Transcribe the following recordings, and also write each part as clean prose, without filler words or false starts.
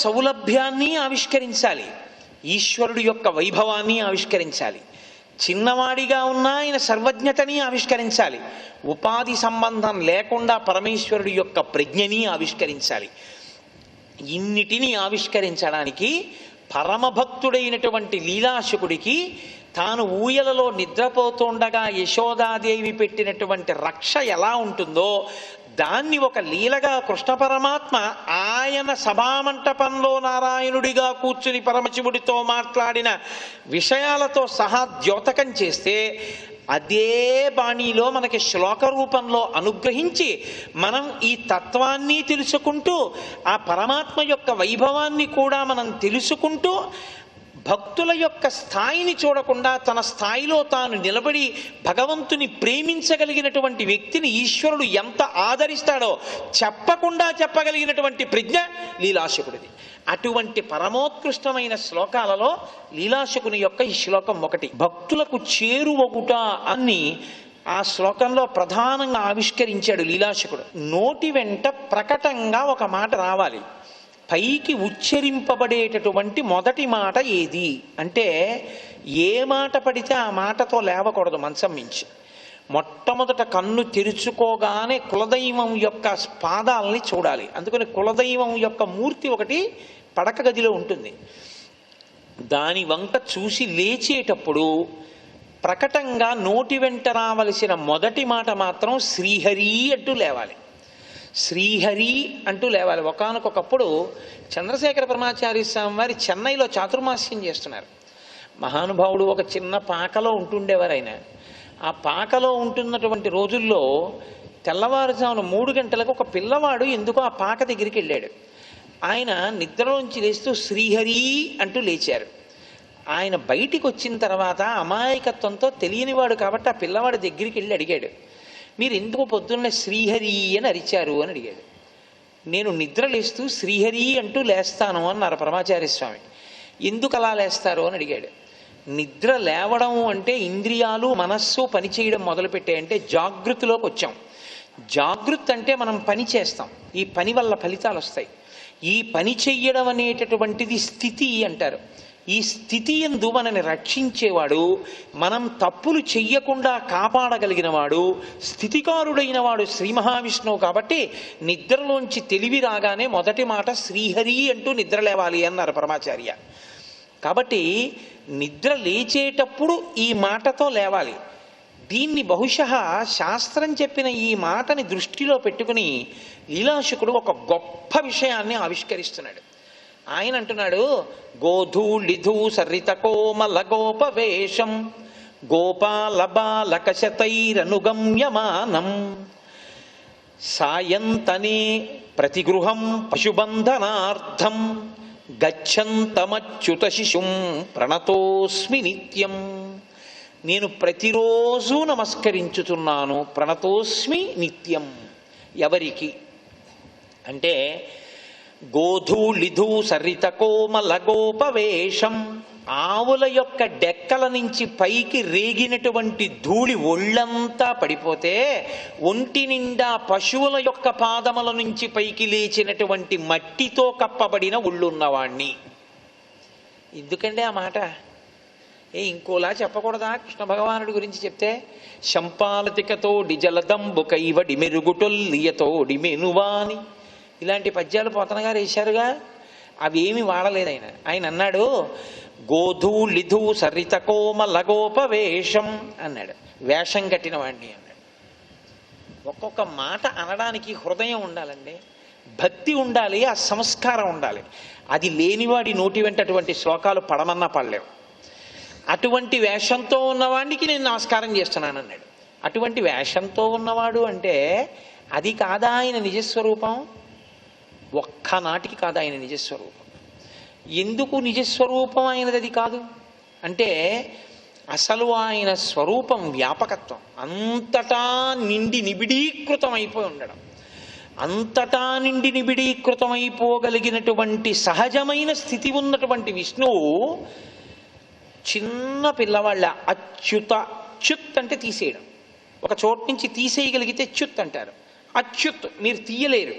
సౌలభ్యాన్ని ఆవిష్కరించాలి, ఈశ్వరుడు యొక్క వైభవాన్ని ఆవిష్కరించాలి. చిన్నవాడిగా ఉన్న ఆయన సర్వజ్ఞతని ఆవిష్కరించాలి. ఉపాధి సంబంధం లేకుండా పరమేశ్వరుడి యొక్క ప్రజ్ఞని ఆవిష్కరించాలి. ఇన్నిటినీ ఆవిష్కరించడానికి పరమభక్తుడైనటువంటి లీలాశకుడికి తాను ఊయలలో నిద్రపోతుండగా యశోదాదేవి పెట్టినటువంటి రక్ష ఎలా ఉంటుందో దాన్ని ఒక లీలగా కృష్ణ పరమాత్మ ఆయన సభామంటపంలో నారాయణుడిగా కూర్చుని పరమశివుడితో మాట్లాడిన విషయాలతో సహా ద్యోతకం చేస్తే అదే బాణీలో మనకి శ్లోక రూపంలో అనుగ్రహించి మనం ఈ తత్వాన్ని తెలుసుకుంటూ ఆ పరమాత్మ యొక్క వైభవాన్ని కూడా మనం తెలుసుకుంటూ భక్తుల యొక్క స్థాయిని చూడకుండా తన స్థాయిలో తాను నిలబడి భగవంతుని ప్రేమించగలిగినటువంటి వ్యక్తిని ఈశ్వరుడు ఎంత ఆదరిస్తాడో చెప్పకుండా చెప్పగలిగినటువంటి ప్రజ్ఞ లీలాశకుడిది. అటువంటి పరమోత్కృష్టమైన శ్లోకాలలో లీలాశకుని యొక్క ఈ శ్లోకం ఒకటి. భక్తులకు చేరువగుట అని ఆ శ్లోకంలో ప్రధానంగా ఆవిష్కరించాడు లీలాశకుడు. నోటి వెంట ప్రకటంగా ఒక మాట రావాలి, పైకి ఉచ్చరింపబడేటటువంటి మొదటి మాట ఏది అంటే ఏ మాట పడితే ఆ మాటతో లేవకూడదు మంచం మించి. మొట్టమొదట కన్ను తెరుచుకోగానే కులదైవం యొక్క పాదాలని చూడాలి. అందుకని కులదైవం యొక్క మూర్తి ఒకటి పడక గదిలో ఉంటుంది. దాని వంక చూసి లేచేటప్పుడు ప్రకటంగా నోటి వెంట రావలసిన మొదటి మాట మాత్రం శ్రీహరి అంటూ లేవాలి. శ్రీహరి అంటూ లేవాలి. ఒకానొకప్పుడు చంద్రశేఖర పరమాచార్య స్వామి వారి చెన్నైలో చాతుర్మాస్యం చేస్తున్నారు. మహానుభావుడు ఒక చిన్న పాకలో ఉంటుండేవారు ఆయన. ఆ పాకలో ఉంటున్నటువంటి రోజుల్లో తెల్లవారుజామున 3 గంటలకు ఒక పిల్లవాడు ఎందుకో ఆ పాక దగ్గరికి వెళ్ళాడు. ఆయన నిద్రలోంచి లేస్తూ శ్రీహరి అంటూ లేచారు. ఆయన బయటికి వచ్చిన తర్వాత అమాయకత్వంతో తెలియనివాడు కాబట్టి ఆ పిల్లవాడి దగ్గరికి వెళ్ళి అడిగాడు, మీరు ఎందుకు పొద్దున్నే శ్రీహరి అని అరిచారు అని అడిగాడు. నేను నిద్ర లేస్తూ శ్రీహరి అంటూ లేస్తాను అన్నారు పరమాచార్య స్వామి. ఎందుకు అలా లేస్తారు అని అడిగాడు. నిద్ర లేవడం అంటే ఇంద్రియాలు మనస్సు పనిచేయడం మొదలుపెట్టాయి అంటే జాగృతిలోకి వచ్చాం. జాగృతి అంటే మనం పని చేస్తాం, ఈ పని వల్ల ఫలితాలు వస్తాయి. ఈ పని చెయ్యడం అనేటటువంటిది స్థితి అంటారు. ఈ స్థితి యందు మనని రక్షించేవాడు, మనం తప్పులు చెయ్యకుండా కాపాడగలిగిన వాడు, స్థితికారుడైన వాడు శ్రీ మహావిష్ణువు. కాబట్టి నిద్రలోంచి తెలివి రాగానే మొదటి మాట శ్రీహరి అంటూ నిద్ర లేవాలి అన్నారు పరమాచార్య. కాబట్టి నిద్ర లేచేటప్పుడు ఈ మాటతో లేవాలి. దీన్ని బహుశः శాస్త్రం చెప్పిన ఈ మాటని దృష్టిలో పెట్టుకుని లీలాశకుడు ఒక గొప్ప విషయాన్ని ఆవిష్కరిస్తున్నాడు. ఆయన అంటున్నాడు, గోధూళిధూ సరిత కోమల గోపవేషం గోపాల బాలకశతైరనుగమ్యమానం సాయంతనే ప్రతిగృహం పశుబంధనార్థం గచ్చంతమచ్యుత శిశుం ప్రణతోస్మి నిత్యం. నేను ప్రతిరోజు నమస్కరించుతున్నాను, ప్రణతోస్మి నిత్యం. ఎవరికి అంటే గోధూళిధూ సరిత కోమల గోపవేషం, ఆవుల యొక్క డెక్కల నుంచి పైకి రేగినటువంటి ధూళి ఒళ్ళంతా పడిపోతే ఒంటి నిండా పశువుల యొక్క పాదముల నుంచి పైకి లేచినటువంటి మట్టితో కప్పబడిన ఒళ్ళున్నవాణ్ణి. ఎందుకండి ఆ మాట? ఇంకోలా చెప్పకూడదా? కృష్ణ భగవానుడి గురించి చెప్తే శంపాలతికతోడి జలదంబుకైవడి మెరుగుటొల్లియతోడి మెనువాని ఇలాంటి పద్యాలు పోతన గారు వేశారుగా, అవి ఏమి వాడలేదు ఆయన. ఆయన అన్నాడు గోధూళిధూ సరిత కోమల గోపవేషం అన్నాడు, వేషం కట్టిన వాడిని అన్నాడు. ఒక్కొక్క మాట అనడానికి హృదయం ఉండాలండి, భక్తి ఉండాలి, ఆ సంస్కారం ఉండాలి. అది లేనివాడి నోటి వెంట అటువంటి శ్లోకాలు పడమన్నా పడలేవు. అటువంటి వేషంతో ఉన్నవాడికి నేను నమస్కారం చేస్తున్నాను అన్నాడు. అటువంటి వేషంతో ఉన్నవాడు అంటే అది కాదా ఆయన నిజస్వరూపం? ఒక్కనాటికి కాదు ఆయన నిజస్వరూపం. ఎందుకు నిజస్వరూపం ఆయనది అది కాదు అంటే అసలు ఆయన స్వరూపం వ్యాపకత్వం, అంతటా నిండి నిబిడీకృతం అయిపోయి ఉండడం. అంతటా నిండి నిబిడీకృతమైపోగలిగినటువంటి సహజమైన స్థితి ఉన్నటువంటి విష్ణువు చిన్న పిల్లవాళ్ళ అచ్యుత, చ్యుత్ అంటే తీసేయడం, ఒక చోటు నుంచి తీసేయగలిగితే చ్యుత్ అంటారు. అచ్యుత్ మీరు తీయలేరు.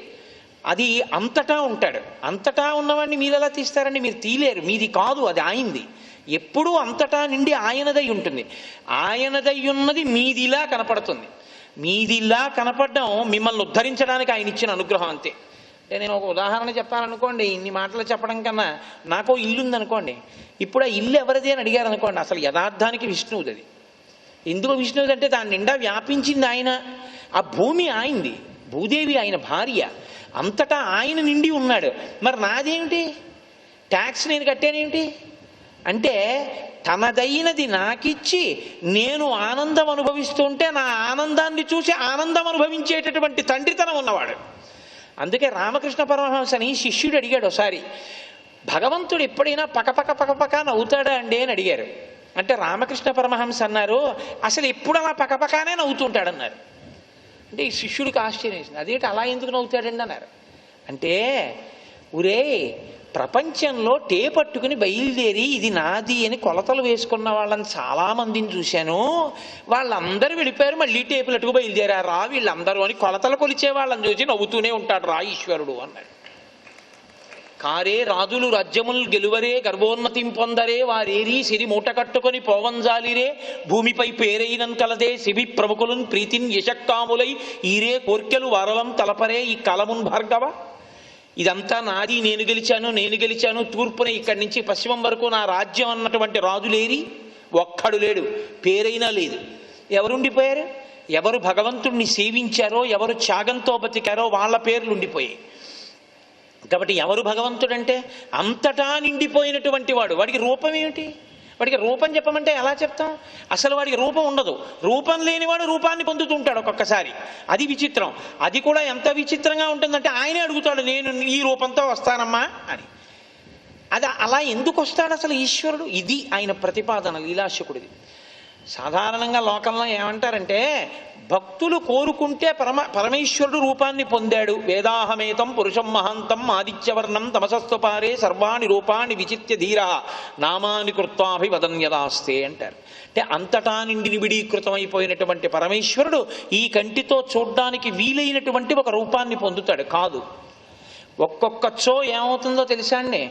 అది అంతటా ఉంటాడు. అంతటా ఉన్నవాడిని మీరు ఎలా తీస్తారండి? మీరు తీలేరు. మీది కాదు, అది ఆయనది. ఎప్పుడూ అంతటా నిండి ఆయనదై ఉంటుంది. ఆయనదై ఉన్నది మీదిలా కనపడుతుంది. మీదిలా కనపడడం మిమ్మల్ని ఉద్ధరించడానికి ఆయన ఇచ్చిన అనుగ్రహం అంతే. అంటే నేను ఒక ఉదాహరణ చెప్పాలనుకోండి, ఇన్ని మాటలు చెప్పడం కన్నా, నాకో ఇల్లు ఉందనుకోండి, ఇప్పుడు ఆ ఇల్లు ఎవరిది అని అడిగారు అనుకోండి, అసలు యథార్థానికి విష్ణువుది. అది ఎందుకు విష్ణువుది అంటే దాని నిండా వ్యాపించింది ఆయన. ఆ భూమి ఆయనది, భూదేవి ఆయన భార్య, అంతటా ఆయన నిండి ఉన్నాడు. మరి నాదేమిటి? ట్యాక్స్ నేను కట్టానేమిటి అంటే, తనదైనది నాకిచ్చి నేను ఆనందం అనుభవిస్తుంటే నా ఆనందాన్ని చూసి ఆనందం అనుభవించేటటువంటి తండ్రితనం ఉన్నవాడు. అందుకే రామకృష్ణ పరమహంసని శిష్యుడు అడిగాడు ఒకసారి, భగవంతుడు ఎప్పుడైనా పకపక పకపక నవ్వుతాడా అండి అని అడిగారు. అంటే రామకృష్ణ పరమహంస అన్నారు, అసలు ఎప్పుడు అలా పకపకానే నవ్వుతుంటాడన్నారు. అంటే ఈ శిష్యుడికి ఆశ్చర్యం వేసింది, అదేంటి అలా ఎందుకు నవ్వుతాడండి అన్నారు. అంటే ఒరే, ప్రపంచంలో టే పట్టుకుని బయలుదేరి ఇది నాది అని కొలతలు వేసుకున్న వాళ్ళని చాలామందిని చూశాను. వాళ్ళందరూ వెళ్ళిపోయారు, మళ్ళీ టేపులట్టుకు బయలుదేరారు రా వీళ్ళందరూ అని కొలతలు కొలిచే వాళ్ళని చూసి నవ్వుతూనే ఉంటాడు రా ఈశ్వరుడు అన్నాడు. కారే రాజులు రాజ్యములు గెలువరే, గర్భోన్నతిం పొందరే, వారేరి సిరి మూట కట్టుకొని పోవంజాలిరే, భూమిపై పేరైనం కలదే శిబి ప్రముఖులున్ ప్రీతిన్ యశక్కాములై ఈరే కోర్కెలు వారలం తలపరే ఈ కలమున్ భార్గవ. ఇదంతా నాది, నేను గెలిచాను. తూర్పున ఇక్కడి నుంచి పశ్చిమం వరకు నా రాజ్యం అన్నటువంటి రాజులేరి ఒక్కడు లేడు, పేరైనా లేదు. ఎవరుండిపోయారు? ఎవరు భగవంతుణ్ణి సేవించారో, ఎవరు త్యాగంతో బతికారో వాళ్ళ పేర్లు ఉండిపోయాయి. కాబట్టి ఎవరు భగవంతుడంటే అంతటా నిండిపోయినటువంటి వాడు. వాడికి రూపం ఏమిటి? వాడికి రూపం చెప్పమంటే ఎలా చెప్తాం? అసలు వాడికి రూపం ఉండదు. రూపం లేనివాడు రూపాన్ని పొందుతుంటాడు ఒక్కొక్కసారి. అది విచిత్రం. అది కూడా ఎంత విచిత్రంగా ఉంటుందంటే ఆయనే అడుగుతాడు, నేను ఈ రూపంతో వస్తానమ్మా అని. అది అలా ఎందుకు వస్తాడు అసలు ఈశ్వరుడు? ఇది ఆయన ప్రతిపాదన లీలాశకుడిది. సాధారణంగా లోకంలో ఏమంటారంటే, భక్తులు కోరుకుంటే పరమేశ్వరుడు రూపాన్ని పొందాడు. వేదాహమేతం పురుషం మహాంతం ఆదిత్యవర్ణం తమసస్వపారే సర్వాణి రూపాన్ని విచిత్య ధీర నామాని కృత్వాభివదన్యదాస్తే అంటారు. అంటే అంతటా నిండి నిబిడీకృతమైపోయినటువంటి పరమేశ్వరుడు ఈ కంటితో చూడ్డానికి వీలైనటువంటి ఒక రూపాన్ని పొందుతాడు కాదు. ఒక్కొక్కచో ఏమవుతుందో తెలుసా అండి?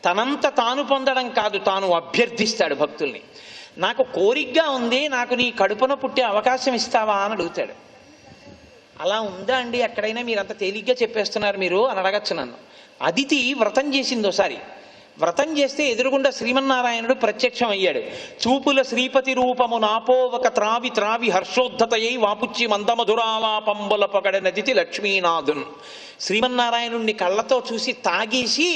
తనంత తాను పొందడం కాదు, తాను అభ్యర్థిస్తాడు భక్తుల్ని. నాకు కోరికగా ఉంది, నాకు నీ కడుపున పుట్టే అవకాశం ఇస్తావా అని అడుగుతాడు. అలా ఉందా అండి ఎక్కడైనా? మీరు అంత తేలిగ్గా చెప్పేస్తున్నారు మీరు అని అడగచ్చు నన్ను. అదితి వ్రతం చేసింది ఒకసారి. వ్రతం చేస్తే ఎదురుగుండా శ్రీమన్నారాయణుడు ప్రత్యక్షం అయ్యాడు. చూపుల శ్రీపతి రూపము నాపో ఒక త్రావి త్రావి హర్షోద్ధతయ్యి వాపుచ్చి మందమధురాలాపంబుల పొగడనదితి లక్ష్మీనాథున్. శ్రీమన్నారాయణుణ్ణి కళ్ళతో చూసి తాగేసి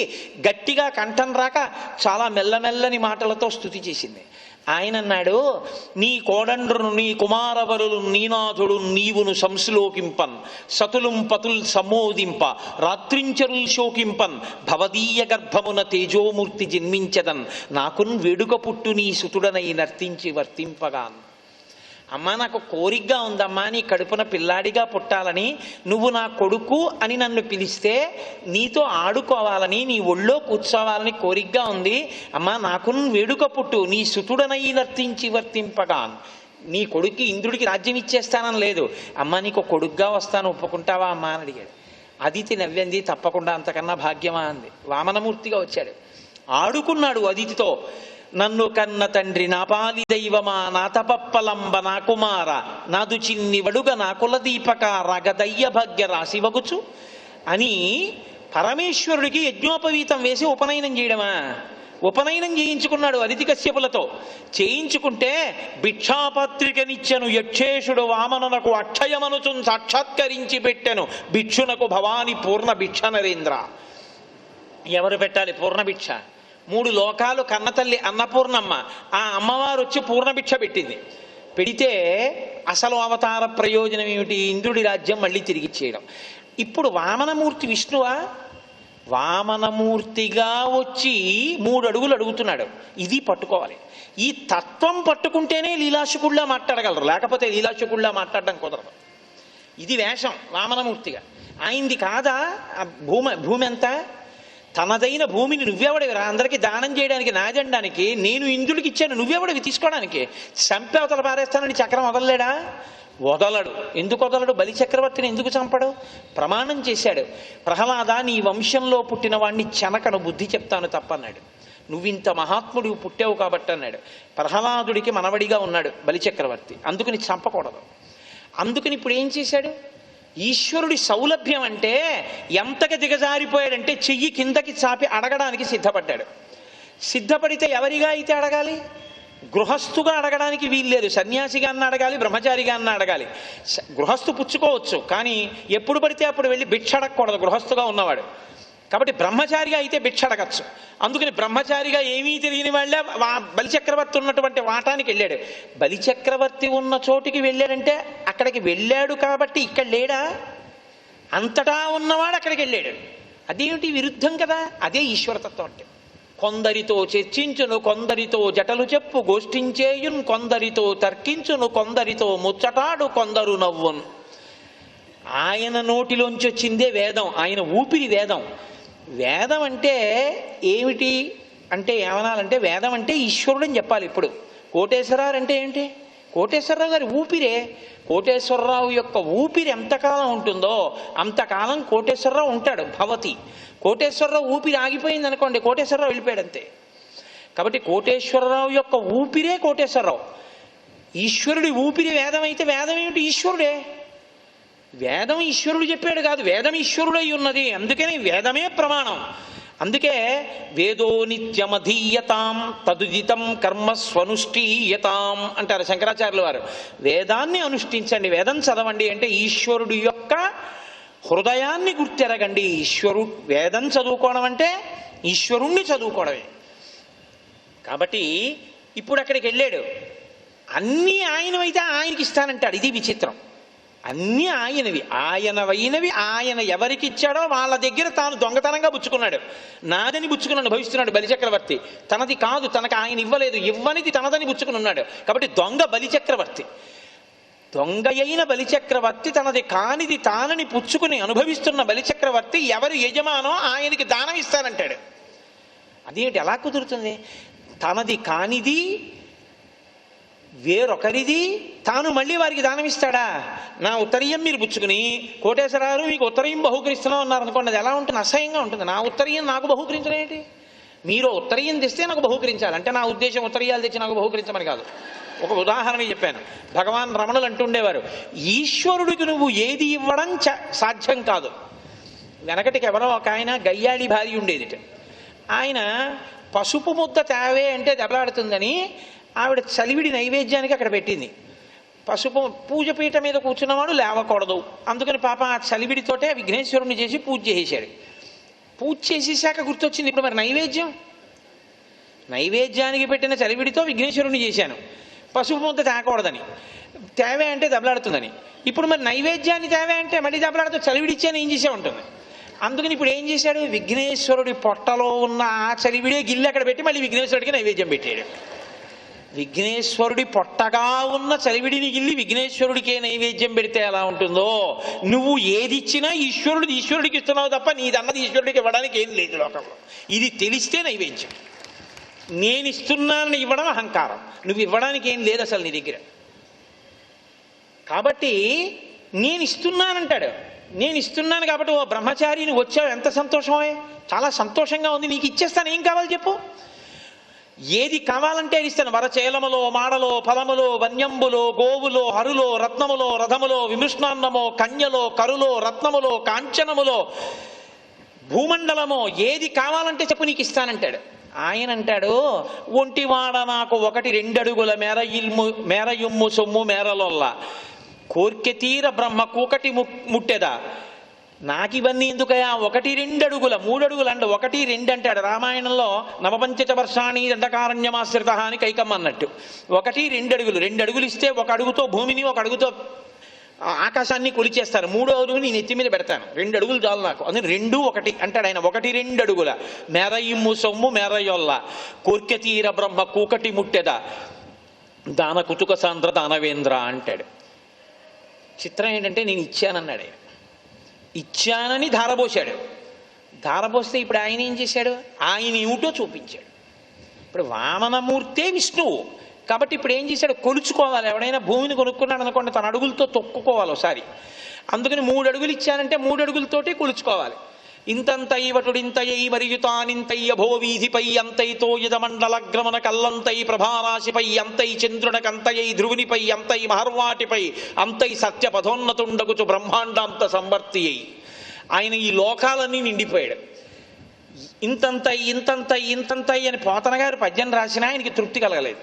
గట్టిగా కంఠం రాక చాలా మెల్లమెల్లని మాటలతో స్తుతి చేసింది. ఆయన అన్నాడు, నీ కోడండ్రును నీ కుమారవరులు నీనాథుడు నీవును సంశ్లోకింపన్ సతులుం పతుల్ సమోదింప రాత్రించరుల్ శోకింపన్ భవదీయ గర్భమున తేజోమూర్తి జన్మించదన్ నాకున్ వేడుక పుట్టు నీ సుతుడనై నర్తించి వర్తింపగాన్. అమ్మా, నాకు కోరికగా ఉందమ్మా నీ కడుపున పిల్లాడిగా పుట్టాలని, నువ్వు నా కొడుకు అని నన్ను పిలిస్తే నీతో ఆడుకోవాలని, నీ ఒళ్ళో కూర్చోవాలని కోరికగా ఉంది. అమ్మా, నాకు వేడుక పుట్టు నీ సుతుడనై నర్తించి వర్తింపగాన్. నీ కొడుక్కి ఇంద్రుడికి రాజ్యం ఇచ్చేస్తానని లేదు, అమ్మా నీకు కొడుకుగా వస్తాను ఒప్పుకుంటావా అమ్మా అని అడిగాడు. అదితి నవ్వింది, తప్పకుండా, అంతకన్నా భాగ్యమా అంది. వామనమూర్తిగా వచ్చాడు, ఆడుకున్నాడు అదితితో. నన్ను కన్న తండ్రి నా పాలి దైవమా నా తపప్పలంబ నా కుమార నాదు చిన్ని వడుగ నా కులదీపక రగదయ్య భాగ్య రాశివగుచు అని పరమేశ్వరుడికి యజ్ఞోపవీతం వేసి ఉపనయనం చేయడమా? ఉపనయనం చేయించుకున్నాడు అదితి కశ్యపులతో. చేయించుకుంటే భిక్షాపత్రికనిచ్చెను యక్షేషుడు వామనునకు అక్షయమనుచున్ సాక్షాత్కరించి పెట్టెను భిక్షునకు భవాని పూర్ణ భిక్ష నరేంద్ర. ఎవరు పెట్టాలి పూర్ణభిక్ష? 3 లోకాలు కన్నతల్లి అన్నపూర్ణమ్మ. ఆ అమ్మవారు వచ్చి పూర్ణభిక్ష పెట్టింది. పెడితే అసలు అవతార ప్రయోజనం ఏమిటి? ఇంద్రుడి రాజ్యం మళ్ళీ తిరిగిచ్చేయడం. ఇప్పుడు వామనమూర్తి విష్ణువా? వామనమూర్తిగా వచ్చి 3 అడుగులు అడుగుతున్నాడు. ఇది పట్టుకోవాలి. ఈ తత్వం పట్టుకుంటేనే లీలాశకుడిలా మాట్లాడగలరు, లేకపోతే లీలాశకుడిలా మాట్లాడడం కుదరదు. ఇది వేషం వామనమూర్తిగా. ఆయనది కాదా భూమి అంతా? తనదైన భూమిని నువ్వెవడవిరా అందరికీ దానం చేయడానికి నాజెండానికి? నేను ఇంద్రుడికి ఇచ్చాను, నువ్వెవడవి తీసుకోవడానికి? చంపేవతల పారేస్తానని చక్రం వదలలేడా? వదలడు. ఎందుకు వదలడు? బలిచక్రవర్తిని ఎందుకు చంపడు? ప్రమాణం చేశాడు, ప్రహ్లాద నీ వంశంలో పుట్టిన వాడిని చెనకను, బుద్ధి చెప్తాను తప్పన్నాడు. నువ్వింత మహాత్ముడు పుట్టావు కాబట్టి అన్నాడు. ప్రహ్లాదుడికి మనవడిగా ఉన్నాడు బలిచక్రవర్తి, అందుకని చంపకూడదు. అందుకని ఇప్పుడు ఏం చేశాడు? ఈశ్వరుడి సౌలభ్యం అంటే ఎంతగా దిగజారిపోయాడంటే చెయ్యి కిందకి చాపి అడగడానికి సిద్ధపడ్డాడు. సిద్ధపడితే ఎవరిగా అయితే అడగాలి? గృహస్థుగా అడగడానికి వీల్లేదు. సన్యాసిగా అన్న అడగాలి, బ్రహ్మచారిగా అన్న అడగాలి. గృహస్థు పుచ్చుకోవచ్చు, కానీ ఎప్పుడు పడితే అప్పుడు వెళ్ళి భిక్ష అడగకూడదు గృహస్థుగా ఉన్నవాడు. కాబట్టి బ్రహ్మచారిగా అయితే భిక్ష అడగచ్చు. అందుకని బ్రహ్మచారిగా ఏమీ తెలియని వాళ్ళే బలిచక్రవర్తి ఉన్నటువంటి వాటానికి వెళ్ళాడు. బలిచక్రవర్తి ఉన్న చోటికి వెళ్ళాడంటే అక్కడికి వెళ్ళాడు కాబట్టి ఇక్కడ లేడా? అంతటా ఉన్నవాడు అక్కడికి వెళ్ళాడు. అదేమిటి? విరుద్ధం కదా. అదే ఈశ్వరతత్వం అంటే. కొందరితో చర్చించును, కొందరితో జటలు చెప్పు గోష్ఠించేయున్, కొందరితో తర్కించును, కొందరితో ముచ్చటాడు, కొందరు నవ్వును. ఆయన నోటిలోంచి వచ్చిందే వేదం, ఆయన ఊపిరి వేదం. వేదం అంటే ఏమిటి అంటే ఏమనాలంటే, వేదం అంటే ఈశ్వరుడు అని చెప్పాలి. ఇప్పుడు కోటేశ్వరరావు అంటే ఏంటి? కోటేశ్వరరావు గారి ఊపిరే. కోటేశ్వరరావు యొక్క ఊపిరి ఎంతకాలం ఉంటుందో అంతకాలం కోటేశ్వరరావు ఉంటాడు. భవతి. కోటేశ్వరరావు ఊపిరి ఆగిపోయింది అనుకోండి, కోటేశ్వరరావు వెళ్ళిపోయాడు అంతే. కాబట్టి కోటేశ్వరరావు యొక్క ఊపిరే కోటేశ్వరరావు. ఈశ్వరుడి ఊపిరి వేదం అయితే వేదం ఏమిటి? ఈశ్వరుడే. వేదం ఈశ్వరుడు చెప్పాడు కాదు, వేదం ఈశ్వరుడై ఉన్నది. అందుకని వేదమే ప్రమాణం. అందుకే వేదో నిత్యమధీయతాం తదుదితం కర్మ స్వనుష్ఠీయతాం అంటారు శంకరాచార్యుల వారు. వేదాన్ని అనుష్ఠించండి, వేదం చదవండి అంటే ఈశ్వరుడు యొక్క హృదయాన్ని గుర్తెరగండి. వేదం చదువుకోవడం అంటే ఈశ్వరుణ్ణి చదువుకోవడమే. కాబట్టి ఇప్పుడు అక్కడికి వెళ్ళాడు. అన్నీ ఆయనవైతే ఆయనకి ఇస్తానంటాడు. ఇది విచిత్రం. అన్నీ ఆయనవి, ఆయనవైనవి ఆయన ఎవరికి ఇచ్చాడో వాళ్ళ దగ్గర తాను దొంగతనంగా పుచ్చుకున్నాడు. నాదని పుచ్చుకున్నాడు భవిస్తున్నాడు బలిచక్రవర్తి. తనది కాదు, తనకు ఆయన ఇవ్వలేదు, ఇవ్వనిది తనదని పుచ్చుకుని ఉన్నాడు. కాబట్టి దొంగ బలిచక్రవర్తి. దొంగ అయిన బలిచక్రవర్తి తనది కానిది తానని పుచ్చుకుని అనుభవిస్తున్న బలిచక్రవర్తి ఎవరు యజమానో ఆయనకి దానం ఇస్తానంటాడు. అదేమిటి? ఎలా కుదురుతుంది? తనది కానిది వేరొకరిది తాను మళ్ళీ వారికి దానం ఇస్తాడా? నా ఉత్తరీయం మీరు పుచ్చుకుని కోటేశ్వరరావు మీకు ఉత్తరీయం బహుకరిస్తున్నాం అన్నారు అనుకోండి, అది ఎలా ఉంటుంది? అసహ్యంగా ఉంటుంది. నా ఉత్తరీయం నాకు బహుకరించడం ఏంటి? మీరు ఉత్తరీయం తెస్తే నాకు బహుకరించాలి అంటే నా ఉద్దేశం ఉత్తరీయాలు తెచ్చి నాకు బహుకరించమని కాదు. ఒక ఉదాహరణ చెప్పాను. భగవాన్ రమణులు అంటుండేవారు, ఈశ్వరుడికి నువ్వు ఏది ఇవ్వడం సాధ్యం కాదు. వెనకటికి ఎవరో ఒక ఆయన గయ్యాళి భార్య ఉండేదిట. ఆయన పసుపు ముద్ద తేవే అంటే దెబ్బలాడుతుందని ఆవిడ చలివిడి నైవేద్యానికి అక్కడ పెట్టింది. పసుపు పూజపీఠ మీద కూర్చున్నవాడు లేవకూడదు, అందుకని పాప ఆ చలివిడితోటే విఘ్నేశ్వరుని చేసి పూజ చేసేసాడు. పూజ చేసేసాక గుర్తొచ్చింది, ఇప్పుడు మరి నైవేద్యానికి పెట్టిన చలివిడితో విఘ్నేశ్వరుని చేశాను, పసుపు ముద్ద తేకూడదని, తేవే అంటే దెబ్బలాడుతుందని. ఇప్పుడు మరి నైవేద్యాన్ని తేవే అంటే మళ్ళీ దెబ్బలాడుతూ చలివిడిచ్చాను ఏం చేసే ఉంటుంది. అందుకని ఇప్పుడు ఏం చేశాడు? విఘ్నేశ్వరుడి పొట్టలో ఉన్న ఆ చలివిడే గిల్లి అక్కడ పెట్టి మళ్ళీ విఘ్నేశ్వరుడికి నైవేద్యం పెట్టాడు. విఘ్నేశ్వరుడి పొట్టగా ఉన్న చలివిడిని గిల్లి విఘ్నేశ్వరుడికే నైవేద్యం పెడితే ఎలా ఉంటుందో, నువ్వు ఏది ఇచ్చినా ఈశ్వరుడికి ఇస్తున్నావు తప్ప నీదన్నది ఈశ్వరుడికి ఇవ్వడానికి ఏం లేదు లోకంలో. ఇది తెలిస్తే నైవేద్యం. నేను ఇస్తున్నానని ఇవ్వడం అహంకారం, నువ్వు ఇవ్వడానికి ఏం లేదు అసలు నీ దగ్గర. కాబట్టి నేను ఇస్తున్నానంటాడు. నేను ఇస్తున్నాను కాబట్టి ఓ బ్రహ్మచారిని వచ్చావు, ఎంత సంతోషమే, చాలా సంతోషంగా ఉంది, నీకు ఇచ్చేస్తాను, ఏం కావాలి చెప్పు. ఏది కావాలంటే ఇస్తాను. వరచేలములో మాడలో ఫలములో వన్యంబులో గోవులో హరులో రత్నములో రథములో విమృష్ణాన్నమో కన్యలో కరులో రత్నములో కాంచనములో భూమండలమో ఏది కావాలంటే చెప్పు నీకు ఇస్తానంటాడు. ఆయన అంటాడు, ఒంటివాడ నాకు 1-2 అడుగుల మేరయుమ్ము సొమ్ము మేరలోల్లా కోర్కె తీర బ్రహ్మ కూకటి ముట్టెదా, నాకు ఇవన్నీ ఎందుకయా? 1-2 అడుగుల 3 అడుగులు అంట, 1-2 అంటాడు. రామాయణంలో నవపంచ వర్షాణి దండకారణ్యమాశ్రిత అని కైకమ్మ అన్నట్టు 1-2 అడుగులు. 2 అడుగులు ఇస్తే 1 అడుగుతో భూమిని 1 అడుగుతో ఆకాశాన్ని కొలిచేస్తారు. 3వ అడుగు నేను ఎత్తి మీద పెడతాను, 2 అడుగులు చాలు నాకు, అందుకని 2-1 అంటాడు ఆయన. 1-2 అడుగుల మేరయిమ్ము సొమ్ము మేరయొల్ల కోర్కె తీర బ్రహ్మ కూకటి ముట్టెద దాన కుతుక సాంద్ర దానవేంద్ర అంటాడు. చిత్రం ఏంటంటే నేను ఇచ్చానన్నాడు ఆయన. ఇచ్చానని ధారపోశాడు. ధారపోస్తే ఇప్పుడు ఆయన ఏం చేశాడు? ఆయన ఏమిటో చూపించాడు. ఇప్పుడు వామనమూర్తే విష్ణువు, కాబట్టి ఇప్పుడు ఏం చేశాడు, కొలుచుకోవాలి. ఎవడైనా భూమిని కొనుక్కున్నాడు అనుకోండి, తన అడుగులతో తొక్కుకోవాలి ఒకసారి. అందుకని 3 అడుగులు ఇచ్చానంటే 3 అడుగులతోటి కొలుచుకోవాలి. ఇంతంతై వటుడింతయై మరియు తానింతయ్య భోవీధిపై అంతైతో యజమండలగ్రమణ కల్లంతై ప్రభారాశిపై అంతై చంద్రునకంతయై ధ్రువునిపై అంతై మహర్వాటిపై అంతై సత్యపథోన్నతుండగుచు బ్రహ్మాండాంత సంవర్తి అయి. ఆయన ఈ లోకాలన్నీ నిండిపోయాడు. ఇంతంతై ఇంతంతై ఇంతంతై అని పోతన గారు పద్యం రాసినా ఆయనకి తృప్తి కలగలేదు.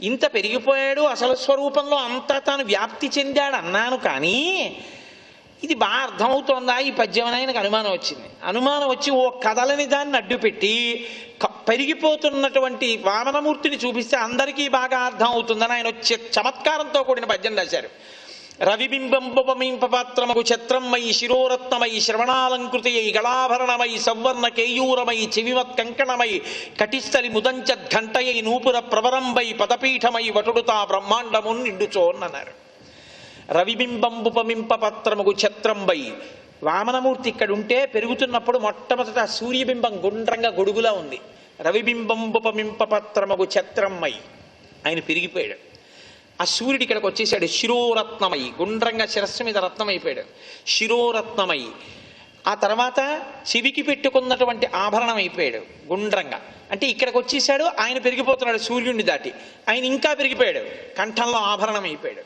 ఇంత పెరిగిపోయాడు, అసలు స్వరూపంలో అంతా తాను వ్యాప్తి చెందాడు అన్నాను, కానీ ఇది బాగా అర్థమవుతోందా ఈ పద్యం అని ఆయనకు అనుమానం వచ్చింది. అనుమానం వచ్చి ఓ కథలని దాన్ని అడ్డుపెట్టి పెరిగిపోతున్నటువంటి వామనమూర్తిని చూపిస్తే అందరికీ బాగా అర్థం అవుతుందని ఆయన వచ్చే చమత్కారంతో కూడిన పద్యం రాశారు. రవిబింబంబుపమింపపాత్రమగు ఛత్రమయి శిరోరత్నమయి శ్రవణాలంకృతియై గళాభరణమై సవర్ణ కేయూరమై చెవిమత్ కంకణమై కటిస్థలి ముదంచద్ఘంటయై నూపుర ప్రవరంబై పదపీఠమై వటుడుతా బ్రహ్మాండమున్ నిండుచోన్నన్నారు. రవిబింబంబుపమింపపత్రమగు ఛత్రంబై, వామనమూర్తి ఇక్కడ ఉంటే పెరుగుతున్నప్పుడు మొట్టమొదట సూర్యబింబం గుండ్రంగా గొడుగులా ఉంది. రవిబింబంబుపమింపపత్రమగు ఛత్రమై, ఆయన పెరిగిపోయాడు. ఆ సూర్యుడు ఇక్కడికి వచ్చేసాడు. శిరోరత్నమై, గుండ్రంగా శిరస్సు మీద రత్నం అయిపోయాడు. శిరోరత్నమై, ఆ తర్వాత చెవికి పెట్టుకున్నటువంటి ఆభరణం అయిపోయాడు గుండ్రంగా. అంటే ఇక్కడికి వచ్చేసాడు, ఆయన పెరిగిపోతున్నాడు సూర్యుడిని దాటి. ఆయన ఇంకా పెరిగిపోయాడు, కంఠంలో ఆభరణం అయిపోయాడు.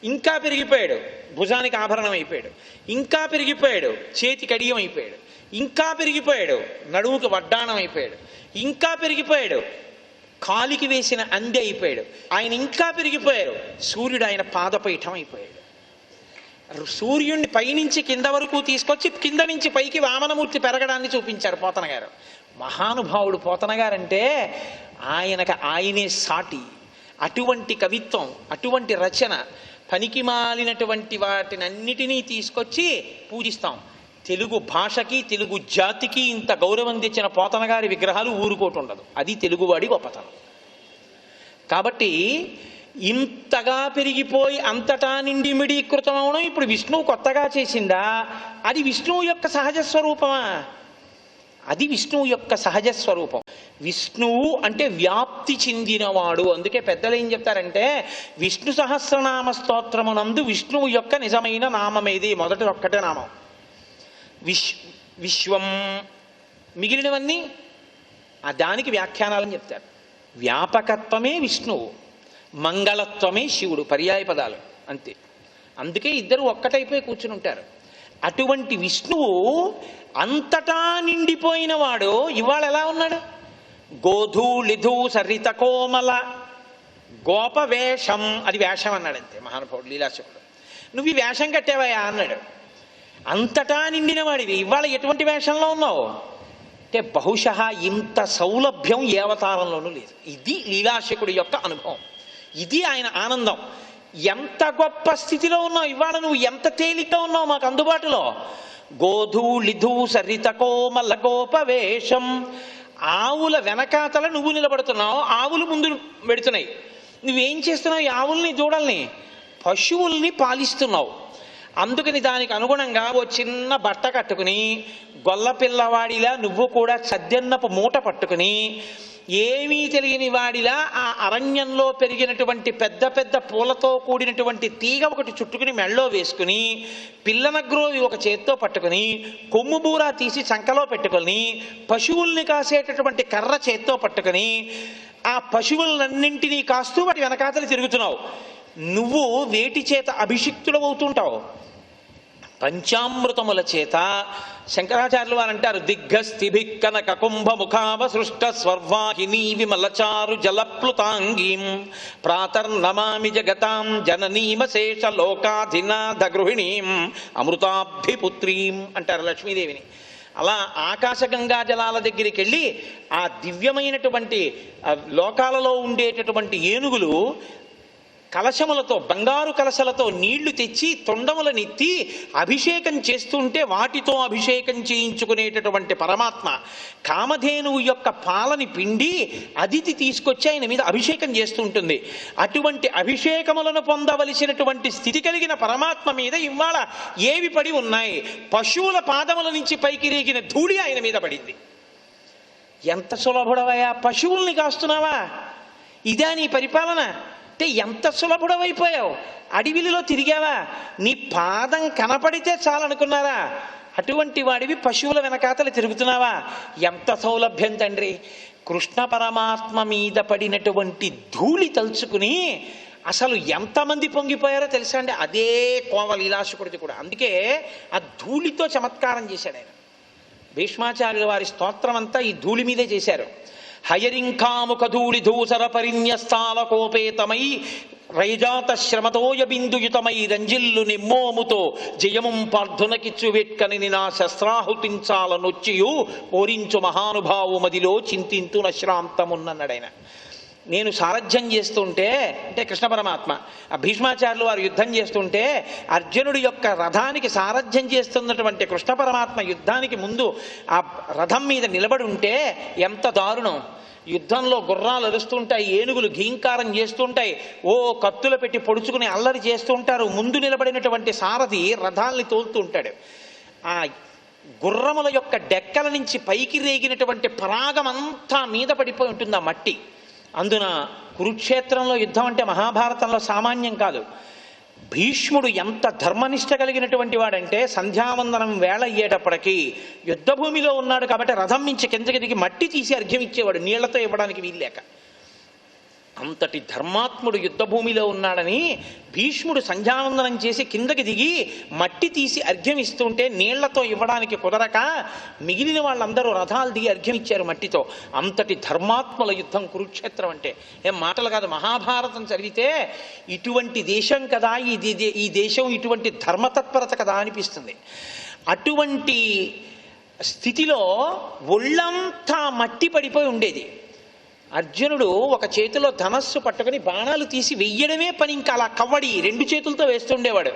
ఇంకా పెరిగిపోయాడు, భుజానికి ఆభరణం అయిపోయాడు. ఇంకా పెరిగిపోయాడు, చేతి కడియం అయిపోయాడు. ఇంకా పెరిగిపోయాడు, నడుముకి వడ్డాణం అయిపోయాడు. ఇంకా పెరిగిపోయాడు, కాలికి వేసిన అంది అయిపోయాడు. ఆయన ఇంకా పెరిగిపోయారు, సూర్యుడు ఆయన పాదపీఠం అయిపోయాడు. సూర్యుడిని పైనుంచి కింద వరకు తీసుకొచ్చి కింద నుంచి పైకి వామనమూర్తి పెరగడాన్ని చూపించారు పోతన గారు. మహానుభావుడు పోతన గారంటే ఆయనే సాటి. అటువంటి కవిత్వం, అటువంటి రచన, పనికి మాలినటువంటి వాటినన్నిటినీ తీసుకొచ్చి పూజిస్తాం. తెలుగు భాషకి తెలుగు జాతికి ఇంత గౌరవం తెచ్చిన పోతన గారి విగ్రహాలు ఊరుకోటి ఉండదు. అది తెలుగువాడి గొప్పతనం. కాబట్టి ఇంతగా పెరిగిపోయి అంతటా నిండి మిడీకృతం అవడం ఇప్పుడు విష్ణువు కొత్తగా చేసిందా? అది విష్ణువు యొక్క సహజ స్వరూపమా? అది విష్ణువు యొక్క సహజ స్వరూపం. విష్ణువు అంటే వ్యాప్తి చెందినవాడు. అందుకే పెద్దలు ఏం చెప్తారంటే, విష్ణు సహస్రనామ స్తోత్రమునందు విష్ణువు యొక్క నిజమైన నామమేది? మొదటి ఒక్కటే నామం విశ్వం. మిగిలినవన్నీ దానికి వ్యాఖ్యానాలని చెప్తారు. వ్యాపకత్వమే విష్ణువు, మంగళత్వమే శివుడు, పర్యాయ పదాలు అంతే. అందుకే ఇద్దరు ఒక్కటైపోయి కూర్చుని ఉంటారు. అటువంటి విష్ణువు అంతటా నిండిపోయిన వాడు ఇవాళ ఎలా ఉన్నాడు? గోధూళిధూ సరిత కోమల గోప వేషం. అది వేషం అన్నాడు అంతే మహానుభావుడు లీలాశకుడు. నువ్వు ఈ వేషం కట్టావయా అన్నాడు. అంతటా నిండిన వాడివి ఇవాళ ఎటువంటి వేషంలో ఉన్నావు అంటే బహుశः ఇంత సౌలభ్యం ఏ అవతారంలోనూ లేదు. ఇది లీలాశకుడి యొక్క అనుభవం, ఇది ఆయన ఆనందం. ఎంత గొప్ప స్థితిలో ఉన్నావు ఇవాళ, నువ్వు ఎంత తేలిక ఉన్నావు మాకు అందుబాటులో. గోధూళిధూ సరిత కోమల గోపవేషం. ఆవుల వెనకాతల నువ్వు నిలబడుతున్నావు, ఆవులు ముందు పెడుతున్నాయి. నువ్వేం చేస్తున్నావు? ఈ ఆవుల్ని దూడల్ని పశువుల్ని పాలిస్తున్నావు. అందుకని దానికి అనుగుణంగా ఓ చిన్న బట్ట కట్టుకుని గొల్ల పిల్లవాడిలా నువ్వు కూడా సద్దెన్నపు మూట పట్టుకుని ఏమీ తెలియని వాడిలా ఆ అరణ్యంలో పెరిగినటువంటి పెద్ద పెద్ద పూలతో కూడినటువంటి తీగ ఒకటి చుట్టుకుని మెళ్ళో వేసుకుని, పిల్లనగ్రోవి ఒక చేత్తో పట్టుకుని, కొమ్ము బూరా తీసి చంకలో పెట్టుకుని, పశువుల్ని కాసేటటువంటి కర్ర చేత్తో పట్టుకుని ఆ పశువులన్నింటినీ కాస్తూ వాటి వెనకాతలు తిరుగుతున్నావు. నువ్వు వేటి చేత అభిషిక్తుడవుతుంటావు? పంచామృతముల చేత. శంకరాచార్యులు వారు అంటారు, దిగ్గస్థిభిక్కనక కుంభముఖావ సృష్ట స్వర్వాహిని విమలచారు జలప్లుతాంగీం ప్రాతర్నమామి జగతాం జననీమశేష లోకాధినాథ గృహిణీం అమృతాభిపుత్రీం అంటారు లక్ష్మీదేవిని. అలా ఆకాశగంగా జలాల దగ్గరికి వెళ్ళి ఆ దివ్యమైనటువంటి లోకాలలో ఉండేటటువంటి ఏనుగులు కలశములతో, బంగారు కలశలతో నీళ్లు తెచ్చి తొండములనెత్తి అభిషేకం చేస్తుంటే వాటితో అభిషేకం చేయించుకునేటటువంటి పరమాత్మ కామధేనువు యొక్క పాలని పిండి అదితి తీసుకొచ్చి ఆయన మీద అభిషేకం చేస్తుంటుంది. అటువంటి అభిషేకములను పొందవలసినటువంటి స్థితి కలిగిన పరమాత్మ మీద ఇవాళ ఏవి పడి ఉన్నాయి? పశువుల పాదముల నుంచి పైకి రేగిన ధూళి ఆయన మీద పడింది. ఎంత సులభుడవయా! పశువుల్ని కాస్తున్నావా? ఇదా నీ పరిపాలన అంటే ఎంత సులభుడవైపోయావు. అడవిలో తిరిగావా, నీ పాదం కనపడితే చాలనుకున్నారా, అటువంటి వాడివి పశువుల వెనకాతలు తిరుగుతున్నావా. ఎంత సౌలభ్యం తండ్రి. కృష్ణ పరమాత్మ మీద పడినటువంటి ధూళి తలుచుకుని అసలు ఎంతమంది పొంగిపోయారో తెలుసా అండి. అదే కోవ లీలాశుకుడిది కూడా. అందుకే ఆ ధూళితో చమత్కారం చేశాడు ఆయన. భీష్మాచార్యుల వారి స్తోత్రం అంతా ఈ ధూళి మీదే చేశారు. హయరింఖాముఖ ధూళి ధూసర పరిన్యస్తాల కోపేతమై రైజాత శ్రమతోయ బిందుయుతమై రంజిల్లు నిమ్మోముతో జయముం పార్థునకిచ్చు వెట్కని నా శస్త్రాహుతించాలనొచ్చియు ఓరించు మహానుభావు మదిలో చింతింతు నశ్రాంతమున్నన్నాడైన. నేను సారథ్యం చేస్తుంటే అంటే కృష్ణ పరమాత్మ ఆ భీష్మాచార్యులు వారు యుద్ధం చేస్తుంటే అర్జునుడి యొక్క రథానికి సారథ్యం చేస్తున్నటువంటి కృష్ణ పరమాత్మ యుద్ధానికి ముందు ఆ రథం మీద నిలబడి ఉంటే ఎంత దారుణం. యుద్ధంలో గుర్రాలు అరుస్తుంటాయి, ఏనుగులు ఘీంకారం చేస్తుంటాయి, ఓ కత్తులు పెట్టి పొడుచుకుని అల్లరి చేస్తూ ఉంటారు. ముందు నిలబడినటువంటి సారథి రథాల్ని తోలుతూ ఉంటాడు. ఆ గుర్రముల యొక్క డెక్కల నుంచి పైకి రేగినటువంటి పరాగమంతా మీద పడిపోయి ఉంటుంది ఆ మట్టి. అందున కురుక్షేత్రంలో యుద్ధం అంటే మహాభారతంలో సామాన్యం కాదు. భీష్ముడు ఎంత ధర్మనిష్ట కలిగినటువంటి వాడంటే సంధ్యావందనం వేళ అయ్యేటప్పటికీ యుద్ధభూమిలో ఉన్నాడు కాబట్టి రథం నుంచి కిందకి దిగి మట్టి తీసి అర్ఘ్యం ఇచ్చేవాడు, నీళ్లతో ఇవ్వడానికి వీల్లేక. అంతటి ధర్మాత్ముడు యుద్ధభూమిలో ఉన్నాడని భీష్ముడు సంధ్యావందనం చేసి కిందకి దిగి మట్టి తీసి అర్ఘ్యం ఇస్తుంటే నీళ్లతో ఇవ్వడానికి కుదరక మిగిలిన వాళ్ళందరూ రథాలు దిగి అర్ఘ్యం ఇచ్చారు మట్టితో. అంతటి ధర్మాత్ముల యుద్ధం కురుక్షేత్రం అంటే. ఏం మాటలు కాదు. మహాభారతం చదివితే ఇటువంటి దేశం కదా ఈ దేశం, ఇటువంటి ధర్మతత్పరత కదా అనిపిస్తుంది. అటువంటి స్థితిలో ఒళ్ళంతా మట్టి పడిపోయి ఉండేది. అర్జునుడు ఒక చేతిలో ధనస్సు పట్టుకుని బాణాలు తీసి వెయ్యడమే పని, ఇంకా అలా కవ్వడి 2 చేతులతో వేస్తుండేవాడు.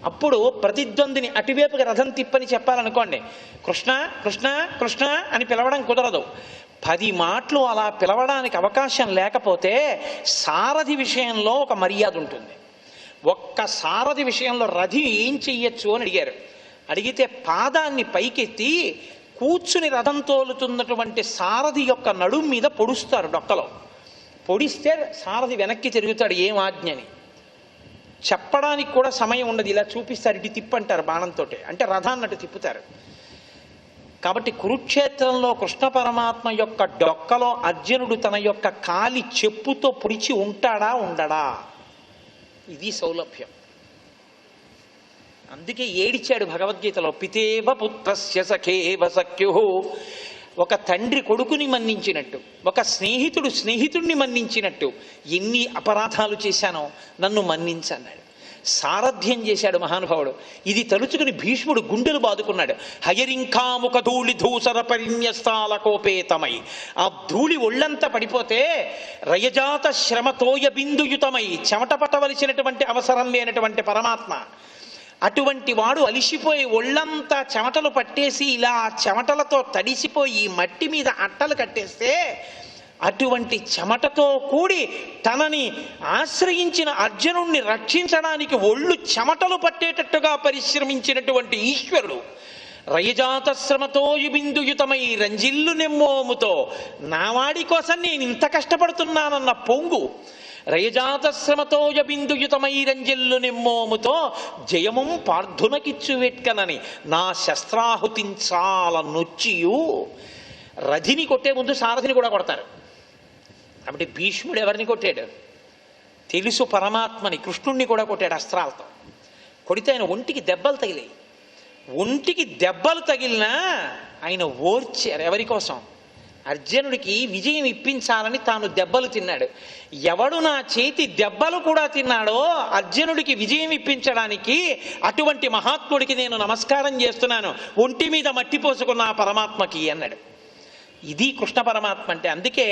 అప్పుడు ప్రతిద్వందిని అటువైపుగా రథం తిప్పని చెప్పాలనుకోండి, కృష్ణ కృష్ణ కృష్ణ అని పిలవడం కుదరదు. 10 మాటలు అలా పిలవడానికి అవకాశం లేకపోతే సారథి విషయంలో ఒక మర్యాద ఉంటుంది. ఒక్క సారథి విషయంలో రథి ఏం చెయ్యొచ్చు అని అడిగారు. అడిగితే పాదాన్ని పైకెత్తి కూర్చుని రథం తోలుతున్నటువంటి సారథి యొక్క నడుం మీద పొడుస్తారు డొక్కలో. పొడిస్తే సారథి వెనక్కి తిరుగుతాడు ఏం ఆజ్ఞని. చెప్పడానికి కూడా సమయం ఉండదు, ఇలా చూపిస్తారు, ఇటు తిప్పంటారు బాణంతో, అంటే రథాన్నట్టు తిప్పుతారు. కాబట్టి కురుక్షేత్రంలో కృష్ణ పరమాత్మ యొక్క డొక్కలో అర్జునుడు తన యొక్క కాలి చెప్పుతో పొడిచి ఉంటాడా ఉండడా, ఇది సౌలభ్యం. అందుకే ఏడిచాడు భగవద్గీతలో, పితేవ పుత్రస్య సఖేవ సఖ్యు. ఒక తండ్రి కొడుకుని మన్నించినట్టు, ఒక స్నేహితుడు స్నేహితుడిని మన్నించినట్టు ఎన్ని అపరాధాలు చేశానో నన్ను మన్నించన్నాడు. సారథ్యం చేశాడు మహానుభావుడు. ఇది తలుచుకుని భీష్ముడు గుండెలు బాదుకున్నాడు. హయరింఖాముఖ ధూళి ధూసర పరిన్యస్తాల కోపేతమై, ఆ ధూళి ఒళ్ళంతా పడిపోతే రయజాత శ్రమతోయ బిందుయుతమై, చెమట పట్టవలసినటువంటి అవసరం లేనటువంటి పరమాత్మ అటువంటి వాడు అలిసిపోయి ఒళ్ళంతా చెమటలు పట్టేసి ఇలా చెమటలతో తడిసిపోయి మట్టి మీద అట్టలు కట్టేస్తే అటువంటి చెమటతో కూడి తనని ఆశ్రయించిన అర్జునుణ్ణి రక్షించడానికి ఒళ్ళు చెమటలు పట్టేటట్టుగా పరిశ్రమించినటువంటి ఈశ్వరుడు రయజాత శ్రమతో బిందుయుతమై రంజిల్లు నెమ్మోముతో, నావాడి కోసం నేను ఇంత కష్టపడుతున్నానన్న పొంగు, రయజాత శ్రమతోయ బిందుయుతమై రంజిల్లు నిమ్మోముతో జయముం పార్థునకిచ్చు వెట్కనని నా శస్త్రాహుతించాల నొచ్చియు. రథిని కొట్టే ముందు సారథిని కూడా కొడతారు. కాబట్టి భీష్ముడు ఎవరిని కొట్టాడు తెలుసు, పరమాత్మని, కృష్ణుణ్ణి కూడా కొట్టాడు అస్త్రాలతో. కొడితే ఆయన ఒంటికి దెబ్బలు తగిలాయి. ఒంటికి దెబ్బలు తగిలినా ఆయన ఓర్చారు. ఎవరి కోసం? అర్జునుడికి విజయం ఇప్పించాలని తాను దెబ్బలు తిన్నాడు. ఎవడు నా చేతి దెబ్బలు కూడా తిన్నాడో అర్జునుడికి విజయం ఇప్పించడానికి అటువంటి మహాత్ముడికి నేను నమస్కారం చేస్తున్నాను, ఒంటి మీద మట్టి పోసుకున్న ఆ పరమాత్మకి అన్నాడు. ఇది కృష్ణ పరమాత్మ అంటే. అందుకే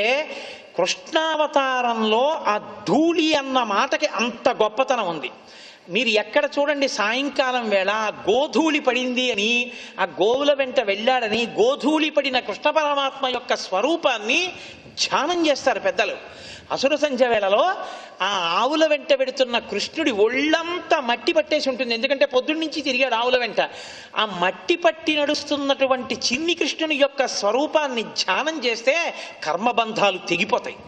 కృష్ణావతారంలో ఆ ధూళి అన్న మాటకి అంత గొప్పతనం ఉంది. మీరు ఎక్కడ చూడండి సాయంకాలం వేళ గోధూళి పడింది అని, ఆ గోవుల వెంట వెళ్ళాడని గోధూళి పడిన కృష్ణ పరమాత్మ యొక్క స్వరూపాన్ని ధ్యానం చేస్తారు పెద్దలు. అసుర సంధ్య వేళలో ఆ ఆవుల వెంట పెడుతున్న కృష్ణుడి ఒళ్ళంతా మట్టి పట్టేసి ఉంటుంది. ఎందుకంటే పొద్దున్న నుంచి తిరిగాడు ఆవుల వెంట. ఆ మట్టి పట్టి నడుస్తున్నటువంటి చిన్ని కృష్ణుని యొక్క స్వరూపాన్ని ధ్యానం చేస్తే కర్మబంధాలు తెగిపోతాయి.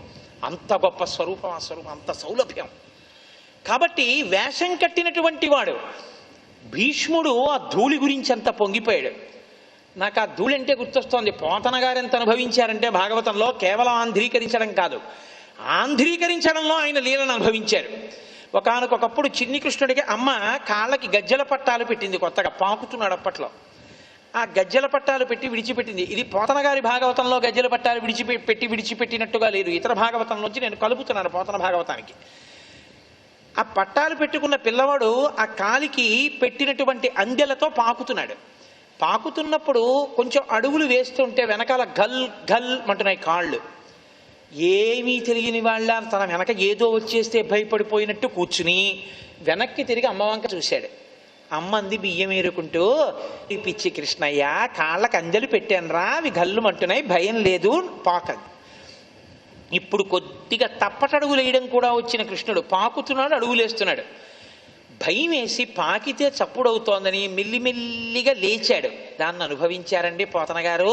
అంత గొప్ప స్వరూపం, ఆ స్వరూపం అంత సౌలభ్యం. కాబట్టి వేషం కట్టినటువంటి వాడు భీష్ముడు ఆ ధూళి గురించి అంత పొంగిపోయాడు. నాకు ఆ ధూళి అంటే గుర్తొస్తోంది. పోతన గారు ఎంత అనుభవించారంటే భాగవతంలో కేవలం ఆంధ్రీకరించడం కాదు, ఆంధ్రీకరించడంలో ఆయన లీలను అనుభవించారు. ఒకానొకప్పుడు చిన్ని కృష్ణుడికి అమ్మ కాళ్ళకి గజ్జల పట్టాలు పెట్టింది, కొత్తగా పాకుతున్నాడు అప్పట్లో. ఆ గజ్జల పట్టాలు పెట్టి విడిచిపెట్టింది. ఇది పోతన గారి భాగవతంలో గజ్జల పట్టాలు విడిచిపెట్టినట్టుగా లేదు, ఇతర భాగవతంలోంచి నేను కలుపుతున్నాను పోతన భాగవతానికి. ఆ పట్టాలు పెట్టుకున్న పిల్లవాడు ఆ కాలికి పెట్టినటువంటి అందెలతో పాకుతున్నాడు. పాకుతున్నప్పుడు కొంచెం అడుగులు వేస్తుంటే వెనకాల గల్ గల్ అంటున్నాయి కాళ్ళు. ఏమీ తెలియని వాళ్ళ తన వెనక ఏదో వచ్చేస్తే భయపడిపోయినట్టు కూర్చుని వెనక్కి తిరిగి అమ్మవంక చూశాడు. అమ్మ అంది బియ్యం ఏరుకుంటూ, ఈ పిచ్చి కృష్ణయ్య కాళ్ళకి అందెలు పెట్టానురా, అవి గల్లు అంటున్నాయి, భయం లేదు, పాకదు. ఇప్పుడు కొద్దిగా తప్పటడుగులు వేయడం కూడా వచ్చిన కృష్ణుడు పాకుతున్నాడు, అడుగులేస్తున్నాడు. భయం వేసి పాకితే చప్పుడవుతోందని మెల్లిమెల్లిగా లేచాడు. దాన్ని అనుభవించారండి పోతన గారు.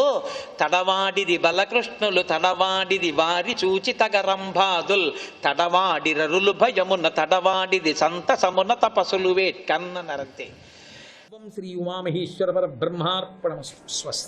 తడవాడిది బలకృష్ణులు తడవాడిది వారి చూచి తగరంభాదుల్ తడవాడి రరులు భయమున్న తడవాడిది సంతసమున తపసులు వేట్కన్నరంతే. శ్రీ ఉమామహేశ్వర పరబ్రహ్మార్పణమస్తు. స్వస్తి.